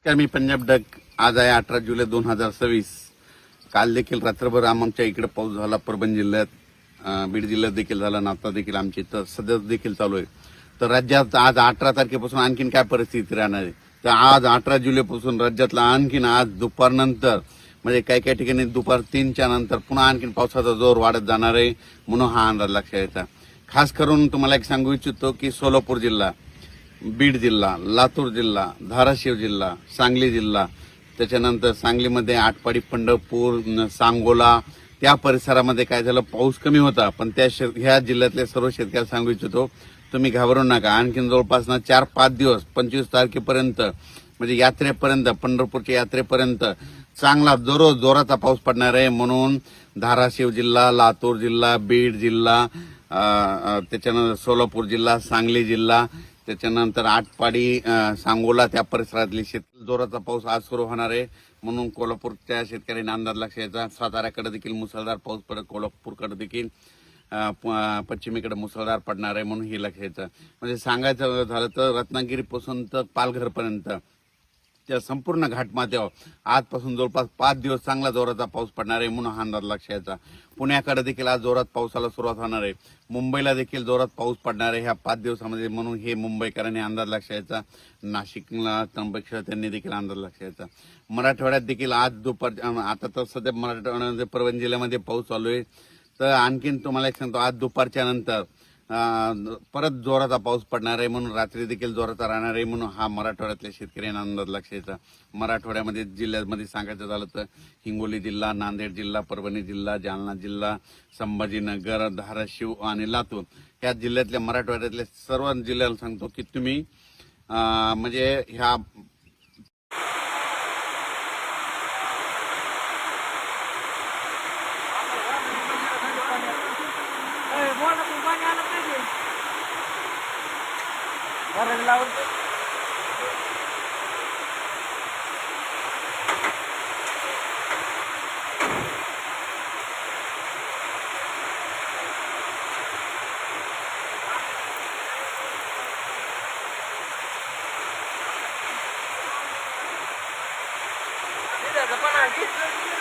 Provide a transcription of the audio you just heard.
नमस्कार, मी पंजाब डक. आज आहे 18 जुलै 2026. काल देखील रात्रभर आमच्या इकडे पाऊस झाला. परभणी जिल्ह्यात, बीड जिल्ह्यात देखील झाला. नाता देखील आमच्या इथं सध्या देखील चालू आहे. तर राज्यात आज 18 तारखेपासून आणखीन काय परिस्थिती राहणार आहे, तर आज 18 जुलैपासून राज्यातला आणखीन आज दुपारनंतर म्हणजे काही काही ठिकाणी दुपार 3च्या नंतर पुन्हा आणखीन पावसाचा जोर वाढत जाणार आहे, म्हणून हा अंदाज लक्षात येतो. खास करून तुम्हाला एक सांगू इच्छितो की सोलापूर जिल्हा, बीड जिल्हा, लातूर जिल्हा, धाराशिव जिल्हा, सांगली जिल्हा, त्याच्यानंतर सांगलीमध्ये आटपाडी, पंढरपूर, सांगोला त्या परिसरामध्ये काय झालं, पाऊस कमी होता. पण ह्या जिल्ह्यातले सर्व शेतकऱ्यांना सांगू इच्छितो, तुम्ही घाबरू नका. आणखीन जवळपास 4-5 दिवस 25 तारखेपर्यंत म्हणजे यात्रेपर्यंत, पंढरपूरच्या यात्रेपर्यंत चांगला दररोज जोराचा पाऊस पडणार आहे. म्हणून धाराशिव जिल्हा, लातूर जिल्हा, बीड जिल्हा, त्याच्यानंतर सोलापूर जिल्हा, सांगली जिल्हा, त्याच्यानंतर आटपाडी, सांगोला त्या परिसरातली जोराचा पाऊस आज सुरू होणार आहे. म्हणून कोल्हापूरच्या शेतकऱ्यांनी अंदाज लक्षात यायचा. साताऱ्याकडे देखील मुसळधार पाऊस पडत, कोल्हापूरकडे देखील पश्चिमेकडे मुसळधार पडणार आहे, म्हणून हे लक्षात यायचं. म्हणजे सांगायचं झालं तर रत्नागिरीपासून तर पालघरपर्यंत त्या संपूर्ण घाटमाथ्यावर आजपासून जवळपास 5 दिवस चांगला जोराचा पाऊस पडणार आहे, म्हणून हा अंदाज लक्षात यायचा. पुण्याकडे देखील आज जोरात पावसाला सुरुवात होणार आहे. मुंबईला देखील जोरात पाऊस पडणार आहे ह्या 5 दिवसामध्ये, म्हणून हे मुंबईकरांनी अंदाज लक्षात यायचा. नाशिकला, त्र्यंबकेश्वर त्यांनी देखील अंदाज लक्षात यायचा. मराठवाड्यात देखील आज दुपार, आता तर सध्या मराठवाड्यामध्ये परभणी जिल्ह्यामध्ये पाऊस चालू आहे. तर आणखीन तुम्हाला एक सांगतो, आज दुपारच्या नंतर परत जोराचा पाऊस पडणार आहे, म्हणून रात्री देखील जोराचा राहणार आहे, म्हणून हा मराठवाड्यातल्या शेतकऱ्यांना अंदाज लक्षात यायचा. मराठवाड्यामध्ये जिल्ह्यामध्ये सांगायचं झालं तर हिंगोली जिल्हा, नांदेड जिल्हा, परभणी जिल्हा, जालना जिल्हा, संभाजीनगर, धाराशिव आणि लातूर या जिल्ह्यातल्या, मराठवाड्यातल्या सर्व जिल्ह्याला सांगतो की तुम्ही म्हणजे ह्या Tidak, depan lagi.